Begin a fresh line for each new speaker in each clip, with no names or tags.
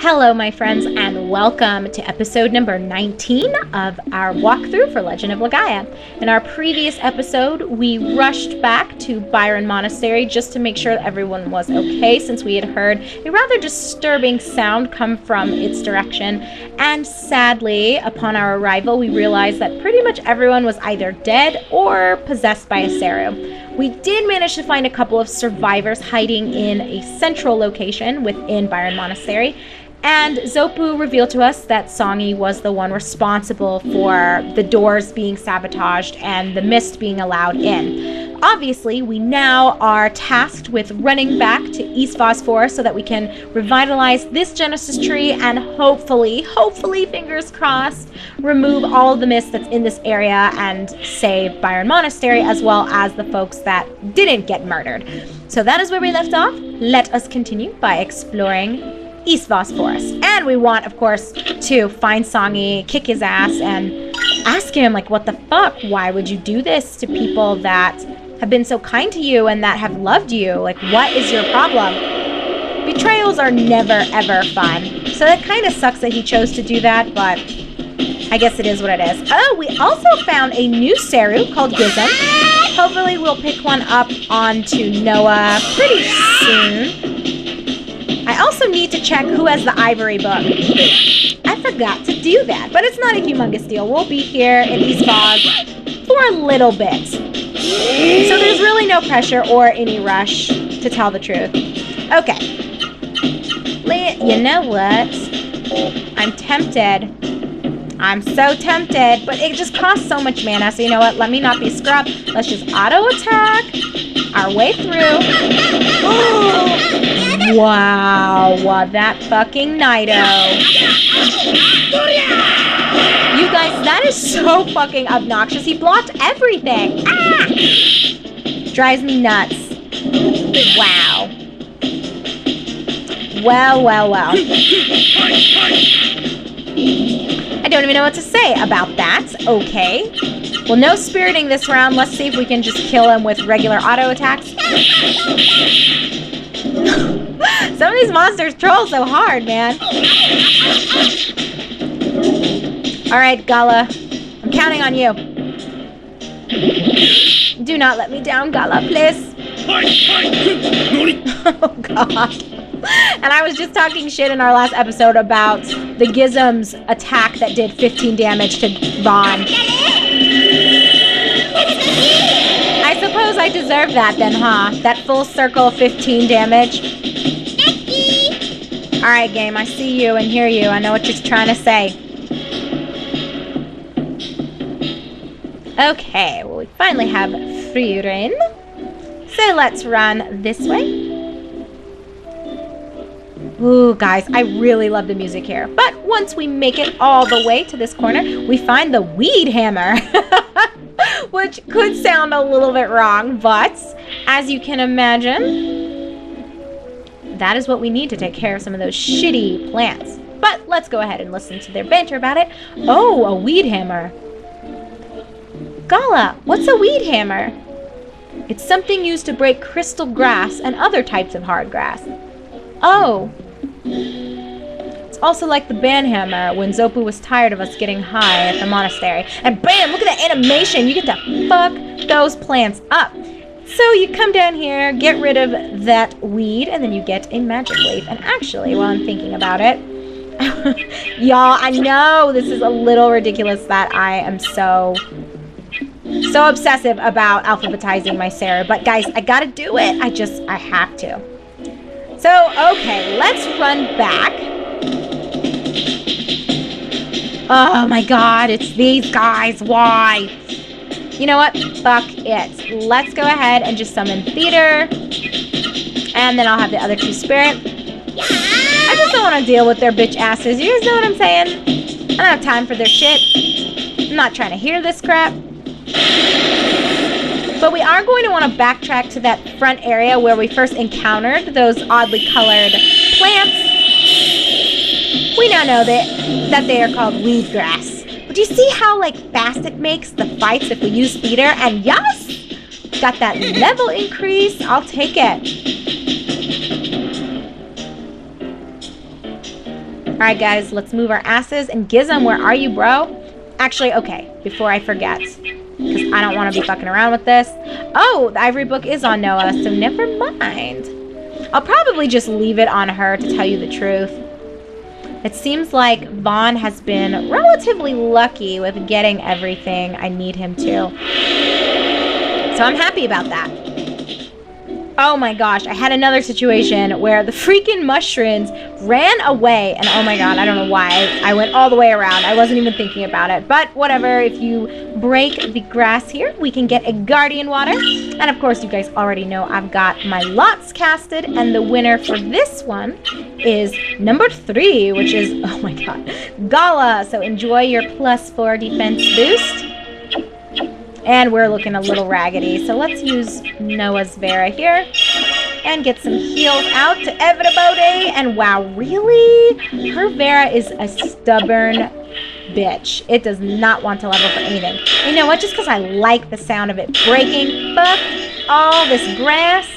Hello, my friends, and welcome to episode number 19 of our walkthrough for Legend of Legaia. In our previous episode, we rushed back to Byron Monastery just to make sure that everyone was okay, since we had heard a rather disturbing sound come from its direction. And sadly, upon our arrival, we realized that pretty much everyone was either dead or possessed by a Seru. We did manage to find a couple of survivors hiding in a central location within Byron Monastery. And Zopu revealed to us that Songi was the one responsible for the doors being sabotaged and the mist being allowed in. Obviously, we now are tasked with running back to East Voz Forest so that we can revitalize this Genesis tree and hopefully, fingers crossed, remove all of the mist that's in this area and save Byron Monastery as well as the folks that didn't get murdered. So that is where we left off. Let us continue by exploring East Voz Forest. And we want, of course, to find Songi, kick his ass, and ask him, like, what the fuck? Why would you do this to people that have been so kind to you and that have loved you? Like, what is your problem? Betrayals are never, ever fun. So that kind of sucks that he chose to do that, but I guess it is what it is. Oh, we also found a new Seru called Gizem. Hopefully we'll pick one up onto Noah pretty soon. I also need to check who has the ivory book. I forgot to do that, but it's not a humongous deal. We'll be here in East Voz for a little bit. So there's really no pressure or any rush, to tell the truth. Okay. You know what? I'm tempted. I'm so tempted, but it just costs so much mana, so you know what? Let me not be scrub. Let's just auto-attack our way through. Wow, that fucking Nido. You guys, that is so fucking obnoxious. He blocked everything. Ah! Drives me nuts. Wow. Well. I don't even know what to say about that. Okay. Well, no spiriting this round. Let's see if we can just kill him with regular auto attacks. Some of these monsters troll so hard, man. Alright, Gala. I'm counting on you. Do not let me down, Gala, please. Oh, God. And I was just talking shit in our last episode about the Gizem's attack that did 15 damage to Vaughn. I suppose I deserve that then, huh? That full circle 15 damage. Alright, game, I see you and hear you. I know what you're trying to say. Okay, well, we finally have free reign. So let's run this way. Ooh, guys, I really love the music here. But once we make it all the way to this corner, we find the weed hammer. Which could sound a little bit wrong, but as you can imagine, that is what we need to take care of some of those shitty plants. But let's go ahead and listen to their banter about it. Oh, a weed hammer. Gala, what's a weed hammer? It's something used to break crystal grass and other types of hard grass. Oh. It's also like the band hammer when Zopu was tired of us getting high at the monastery. And bam, look at that animation. You get to fuck those plants up. So you come down here, get rid of that weed, and then you get a magic leaf. And actually, while I'm thinking about it, y'all, I know this is a little ridiculous that I am so obsessive about alphabetizing my Seru. But guys, I gotta do it. I have to. So, okay, let's run back. Oh my God, it's these guys. Why? You know what? Fuck it. Let's go ahead and just summon Theater. And then I'll have the other two spirit. I just don't want to deal with their bitch asses. You guys know what I'm saying? I don't have time for their shit. I'm not trying to hear this crap. But we are going to want to backtrack to that front area where we first encountered those oddly colored plants. We now know that they are called weed grass. But do you see how fast it makes the fights if we use theater? And yes, got that level increase. I'll take it. Alright, guys, let's move our asses. And Gizem, where are you, bro? Actually, okay, before I forget, because I don't want to be fucking around with this. Oh, the ivory book is on Noah, so never mind. I'll probably just leave it on her to tell you the truth. It seems like Vaughn has been relatively lucky with getting everything I need him to. So I'm happy about that. Oh my gosh, I had another situation where the freaking mushrooms ran away. And oh my god, I don't know why. I went all the way around. I wasn't even thinking about it. But whatever, if you break the grass here, we can get a guardian water. And of course, you guys already know I've got my lots casted. And the winner for this one is number 3, which is, oh my god, Gala. So enjoy your +4 defense boost. And we're looking a little raggedy, so let's use Noah's Vera here and get some heals out to Everybody. And wow, really? Her Vera is a stubborn bitch. It does not want to level for anything. You know what? Just because I like the sound of it breaking, fuck all this grass.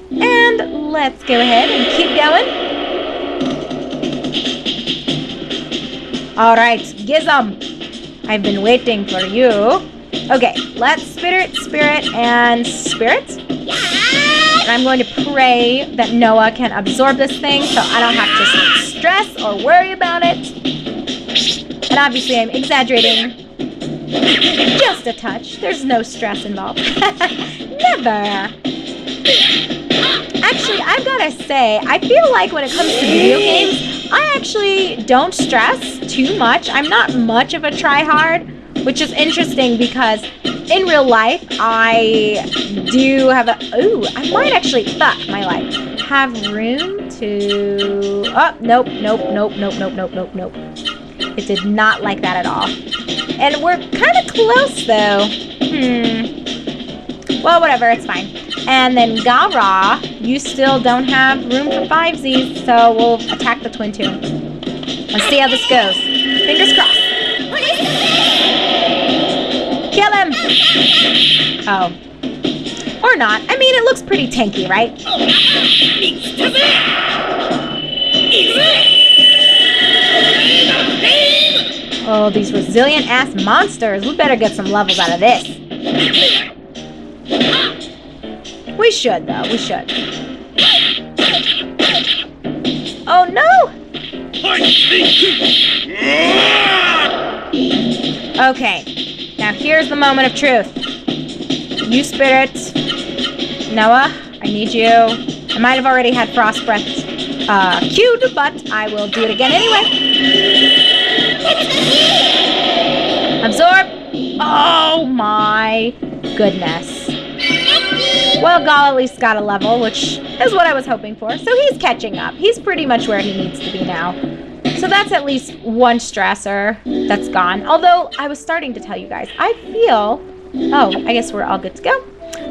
And let's go ahead and keep going. All right, Gizem, I've been waiting for you. Okay, let's spirit, and spirit. And I'm going to pray that Noah can absorb this thing so I don't have to stress or worry about it. And obviously I'm exaggerating just a touch. There's no stress involved. Never. Actually, I've got to say, I feel like when it comes to video games, I actually don't stress too much. I'm not much of a tryhard. Which is interesting because in real life, I do have I might actually, fuck my life, have room to, oh, nope. It did not like that at all. And we're kind of close though. Well, whatever, it's fine. And then Gara, you still don't have room for 5Zs, so we'll attack the Twin Tomb. Let's see how this goes. Fingers crossed. Kill him! Oh. Or not. I mean, it looks pretty tanky, right? Oh, these resilient-ass monsters. We better get some levels out of this. We should, though. We should. Oh, no! Okay. Now here's the moment of truth. You spirit, Noah, I need you. I might have already had Frost Breath queued, but I will do it again anyway. Absorb. Oh my goodness. Well, Gal at least got a level, which is what I was hoping for. So he's catching up. He's pretty much where he needs to be now. So that's at least one stressor that's gone. Although, I was starting to tell you guys, I feel... Oh, I guess we're all good to go.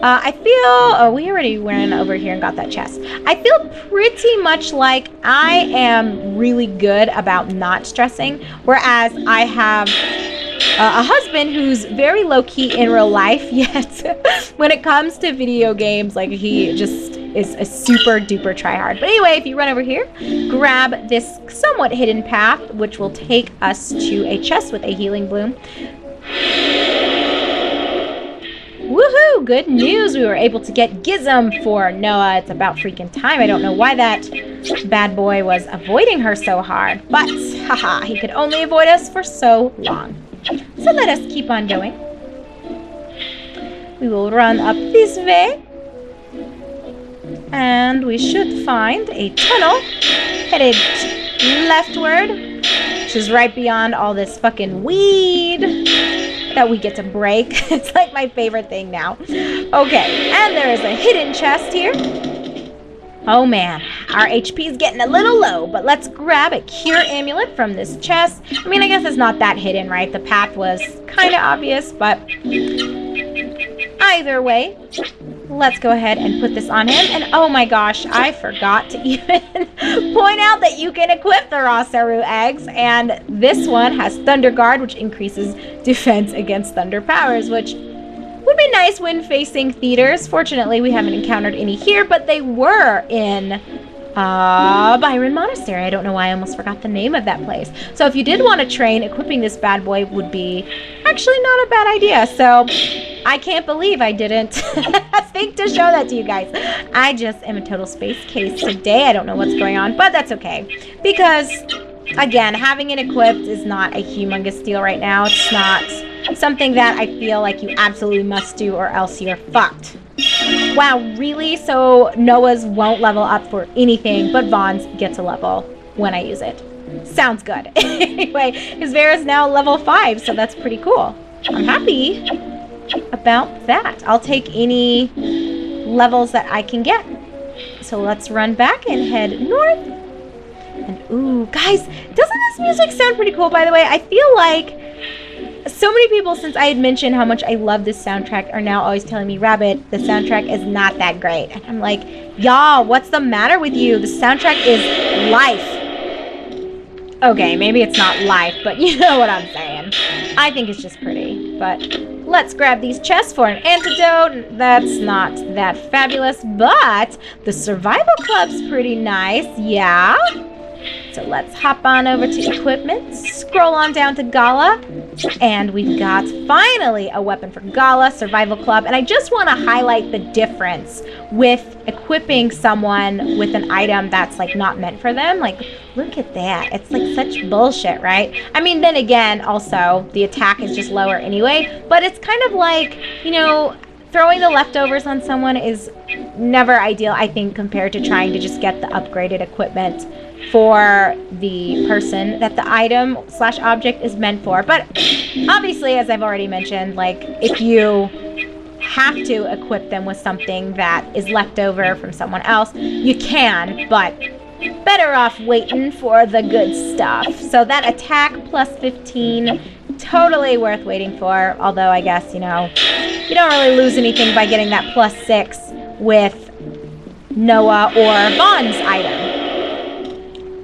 I feel... Oh, we already went over here and got that chest. I feel pretty much like I am really good about not stressing. Whereas I have a husband who's very low-key in real life, yet when it comes to video games, like, he just... is a super duper tryhard. But anyway, if you run over here, grab this somewhat hidden path, which will take us to a chest with a healing bloom. Woohoo! Good news! We were able to get Gizem for Noah. It's about freaking time. I don't know why that bad boy was avoiding her so hard. But, haha, he could only avoid us for so long. So let us keep on going. We will run up this way. And we should find a tunnel headed leftward, which is right beyond all this fucking weed that we get to break. It's like my favorite thing now. Okay, and there is a hidden chest here. Oh man, our HP is getting a little low, but let's grab a cure amulet from this chest. I mean, I guess it's not that hidden, right? The path was kind of obvious, but either way, let's go ahead and put this on him. And oh my gosh, I forgot to even point out that you can equip the raw Saru eggs. And this one has Thunder Guard, which increases defense against thunder powers, which would be nice when facing theaters. Fortunately, we haven't encountered any here, but they were in Byron Monastery. I don't know why I almost forgot the name of that place. So if you did want to train, equipping this bad boy would be actually not a bad idea. So I can't believe I didn't think to show that to you guys. I just am a total space case today. I don't know what's going on, but that's okay. Because, again, having it equipped is not a humongous deal right now. It's not something that I feel like you absolutely must do or else you're fucked. Wow, really? So Noah's won't level up for anything, but Vaughn's gets a level when I use it. Sounds good. Anyway, his Vera's now level 5, so that's pretty cool. I'm happy about that. I'll take any levels that I can get. So let's run back and head north. And ooh, guys, doesn't this music sound pretty cool, by the way? I feel like so many people, since I had mentioned how much I love this soundtrack, are now always telling me, Rabbit, the soundtrack is not that great. And I'm like, y'all, what's the matter with you? The soundtrack is life. Okay, maybe it's not life, but you know what I'm saying. I think it's just pretty. But let's grab these chests for an antidote. That's not that fabulous, but the survival club's pretty nice, yeah? So let's hop on over to equipment, scroll on down to Gala, and we've got finally a weapon for Gala, Survival Club. And I just want to highlight the difference with equipping someone with an item that's like not meant for them. Like, look at that. It's like such bullshit, right? I mean, then again, also, the attack is just lower anyway, but it's kind of like, you know, throwing the leftovers on someone is never ideal, I think, compared to trying to just get the upgraded equipment for the person that the item / object is meant for. But obviously, as I've already mentioned, like, if you have to equip them with something that is left over from someone else, you can, but better off waiting for the good stuff. So that attack plus 15, totally worth waiting for, although I guess, you know, you don't really lose anything by getting that plus 6 with Noah or Vaughn's item.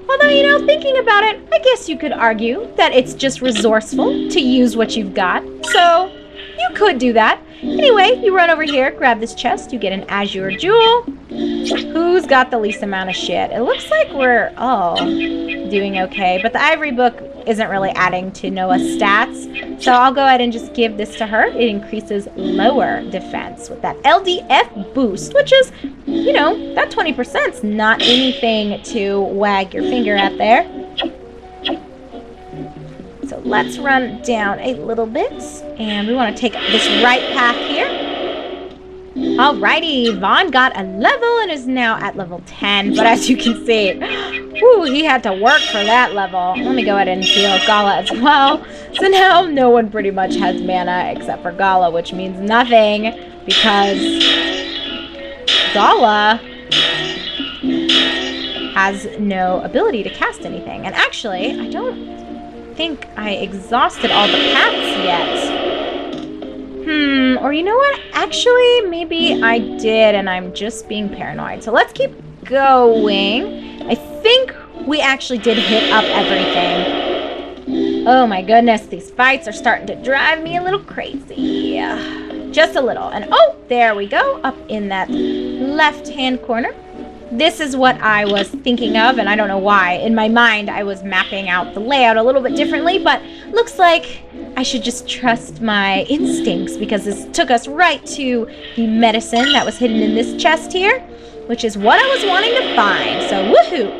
Although, you know, thinking about it, I guess you could argue that it's just resourceful to use what you've got. So, you could do that. Anyway, you run over here, grab this chest, you get an Azure Jewel. Who's got the least amount of shit? It looks like we're all doing okay, but the Ivory Book isn't really adding to Noah's stats. So I'll go ahead and just give this to her. It increases lower defense with that LDF boost, which is, you know, that 20% is not anything to wag your finger at there. So let's run down a little bit, and we want to take this right path here. Alrighty, Vaughn got a level and is now at level 10, but as you can see, whoo, he had to work for that level. Let me go ahead and heal Gala as well. So now no one pretty much has mana except for Gala, which means nothing because Gala has no ability to cast anything. And actually, I don't think I exhausted all the paths yet. Or you know what? Actually, maybe I did, and I'm just being paranoid. So let's keep going. I think we actually did hit up everything. Oh my goodness, these fights are starting to drive me a little crazy. Just a little. And oh, there we go, up in that left-hand corner. This is what I was thinking of, and I don't know why. In my mind, I was mapping out the layout a little bit differently, but looks like I should just trust my instincts because this took us right to the medicine that was hidden in this chest here, which is what I was wanting to find. So, woohoo!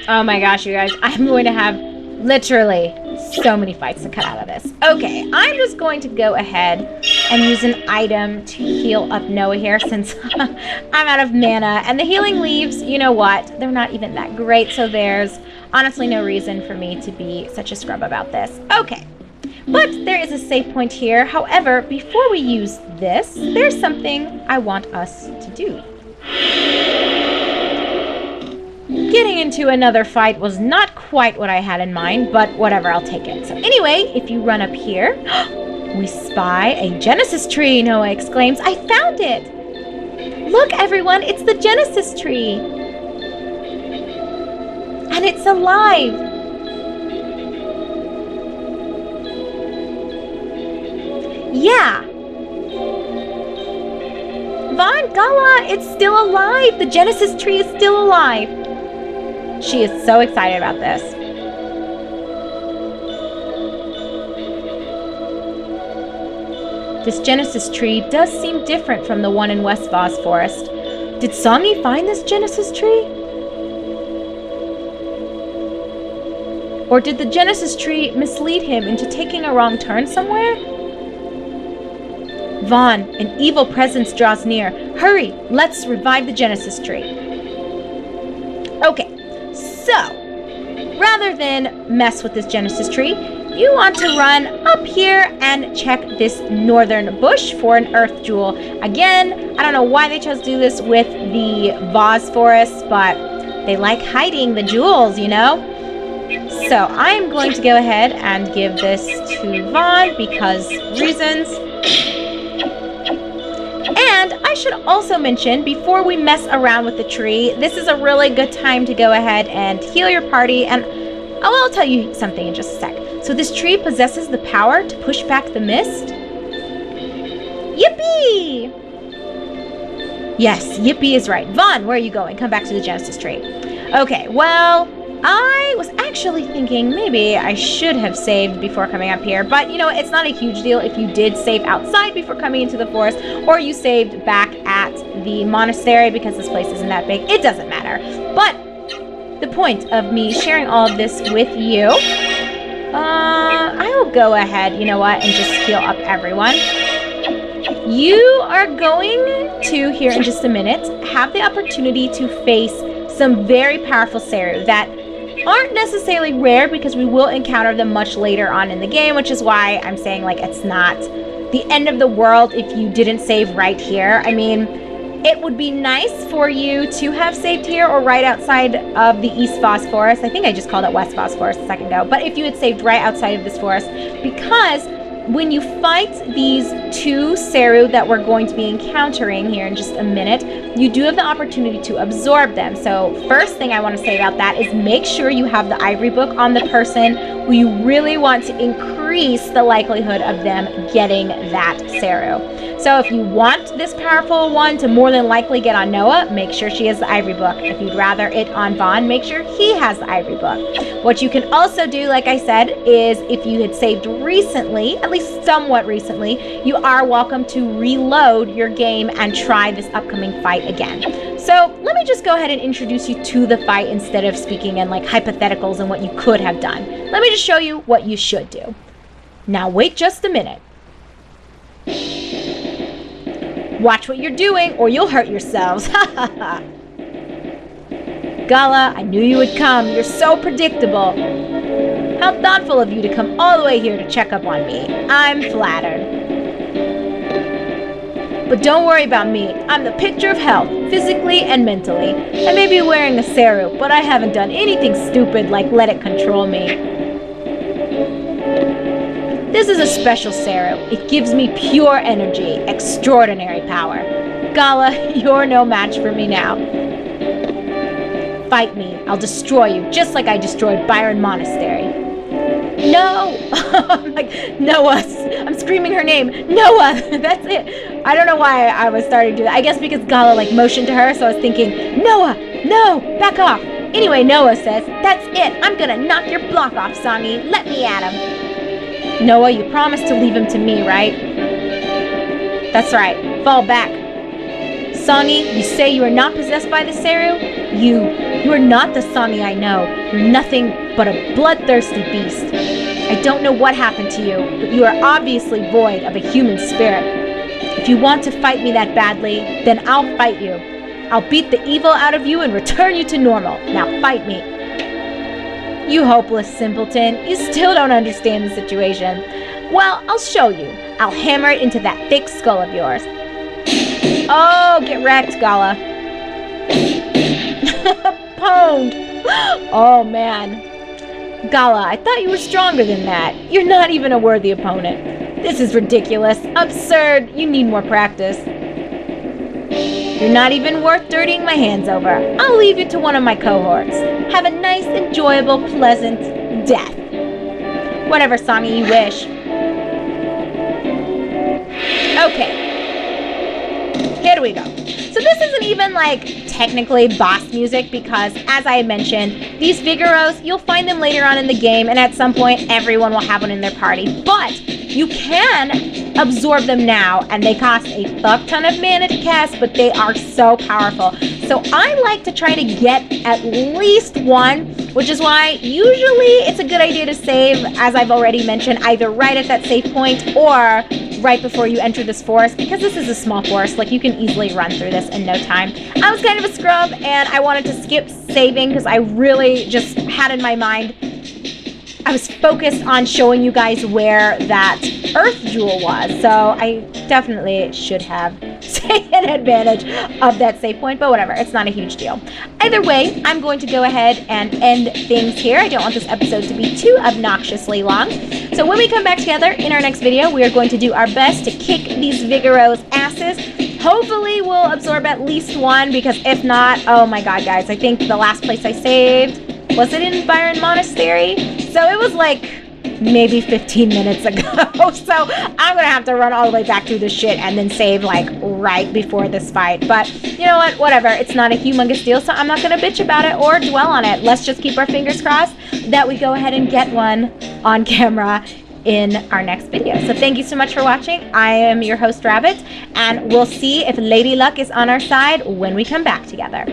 Oh my gosh, you guys, I'm going to have literally so many fights to cut out of this. Okay, I'm just going to go ahead and use an item to heal up Noah here since I'm out of mana. And the healing leaves, you know what? They're not even that great, so there's honestly no reason for me to be such a scrub about this. Okay, but there is a save point here. However, before we use this, there's something I want us to do. Getting into another fight was not quite what I had in mind, but whatever, I'll take it. So anyway, if you run up here, we spy a Genesis tree, Noah exclaims. I found it! Look, everyone, it's the Genesis tree! And it's alive! Yeah! Vaughn, Gala, Gala, it's still alive. The Genesis tree is still alive. She is so excited about this. This Genesis tree does seem different from the one in West Voz Forest. Did Songi find this Genesis tree? Or did the Genesis tree mislead him into taking a wrong turn somewhere? Vaughn, an evil presence draws near. Hurry, let's revive the Genesis tree. Okay, so rather than mess with this Genesis tree, you want to run up here and check this northern bush for an earth jewel. Again, I don't know why they chose to do this with the Voz Forest, but they like hiding the jewels, you know? So I'm going to go ahead and give this to Vaughn because reasons. And I should also mention, before we mess around with the tree, this is a really good time to go ahead and heal your party. And I'll tell you something in just a sec. So this tree possesses the power to push back the mist. Yippee! Yes, Yippee is right. Vaughn, where are you going? Come back to the Genesis tree. Okay, well, I was actually thinking maybe I should have saved before coming up here, but you know, it's not a huge deal if you did save outside before coming into the forest, or you saved back at the monastery because this place isn't that big. It doesn't matter. But the point of me sharing all of this with you, I will go ahead, you know what, and just heal up everyone. You are going to, here in just a minute, have the opportunity to face some very powerful Seru that aren't necessarily rare because we will encounter them much later on in the game, which is why I'm saying like it's not the end of the world if you didn't save right here. I mean, it would be nice for you to have saved here or right outside of the East Voz Forest. I think I just called it West Voz Forest a second ago. But if you had saved right outside of this forest, because when you fight these two Seru that we're going to be encountering here in just a minute, you do have the opportunity to absorb them. So first thing I want to say about that is make sure you have the ivory book on the person who you really want to increase the likelihood of them getting that Seru. So if you want this powerful one to more than likely get on Noah, make sure she has the ivory book. If you'd rather it on Vaughn, make sure he has the ivory book. What you can also do, like I said, is if you had saved recently, at least somewhat recently, you are welcome to reload your game and try this upcoming fight again. So let me just go ahead and introduce you to the fight instead of speaking in like hypotheticals and what you could have done. Let me just show you what you should do. Now wait just a minute. Watch what you're doing or you'll hurt yourselves. Gala, I knew you would come. You're so predictable. How thoughtful of you to come all the way here to check up on me. I'm flattered. But don't worry about me. I'm the picture of health, physically and mentally. I may be wearing a Seru, but I haven't done anything stupid like let it control me. This is a special Seru. It gives me pure energy, extraordinary power. Gala, you're no match for me now. Fight me. I'll destroy you, just like I destroyed Byron Monastery. No! I'm like, Noah. I'm screaming her name. Noah! That's it. I don't know why I was starting to do that. I guess because Gala like motioned to her, so I was thinking, Noah! No! Back off! Anyway, Noah says, that's it. I'm gonna knock your block off, Songi. Let me at him. Noah, you promised to leave him to me, right? That's right. Fall back. Songi, you say you are not possessed by the Seru? You are not the Songi I know. You're nothing but a bloodthirsty beast. I don't know what happened to you, but you are obviously void of a human spirit. If you want to fight me that badly, then I'll fight you. I'll beat the evil out of you and return you to normal. Now fight me. You hopeless simpleton. You still don't understand the situation. Well, I'll show you. I'll hammer it into that thick skull of yours. Oh, get wrecked, Gala. Pwned. Oh, man. Gala, I thought you were stronger than that. You're not even a worthy opponent. This is ridiculous. Absurd. You need more practice. You're not even worth dirtying my hands over. I'll leave you to one of my cohorts. Have a nice, enjoyable, pleasant death. Whatever, Songi, you wish. Okay. here we go. So this isn't even like technically boss music because, as I mentioned, these Vigoros, you'll find them later on in the game, and at some point everyone will have one in their party. But you can absorb them now, and they cost a fuck ton of mana to cast, but they are so powerful. So I like to try to get at least one, which is why usually it's a good idea to save, as I've already mentioned, either right at that save point or right before you enter this forest, because this is a small forest. Like, you can easily run through this in no time. I was kind of a scrub, and I wanted to skip saving because I really just had in my mind, I was focused on showing you guys where that Earth Jewel was. So I definitely should have taken advantage of that save point, but whatever, it's not a huge deal. Either way, I'm going to go ahead and end things here. I don't want this episode to be too obnoxiously long. So when we come back together in our next video, we are going to do our best to kick these Vigoros' asses. Hopefully we'll absorb at least one, because if not, oh my god, guys, I think the last place I saved, was it in Byron Monastery? So it was like maybe 15 minutes ago. So I'm gonna have to run all the way back through this shit and then save like right before this fight. But you know what, whatever, it's not a humongous deal, so I'm not gonna bitch about it or dwell on it. Let's just keep our fingers crossed that we go ahead and get one on camera in our next video. So thank you so much for watching. I am your host, Rabbit, and we'll see if Lady Luck is on our side when we come back together.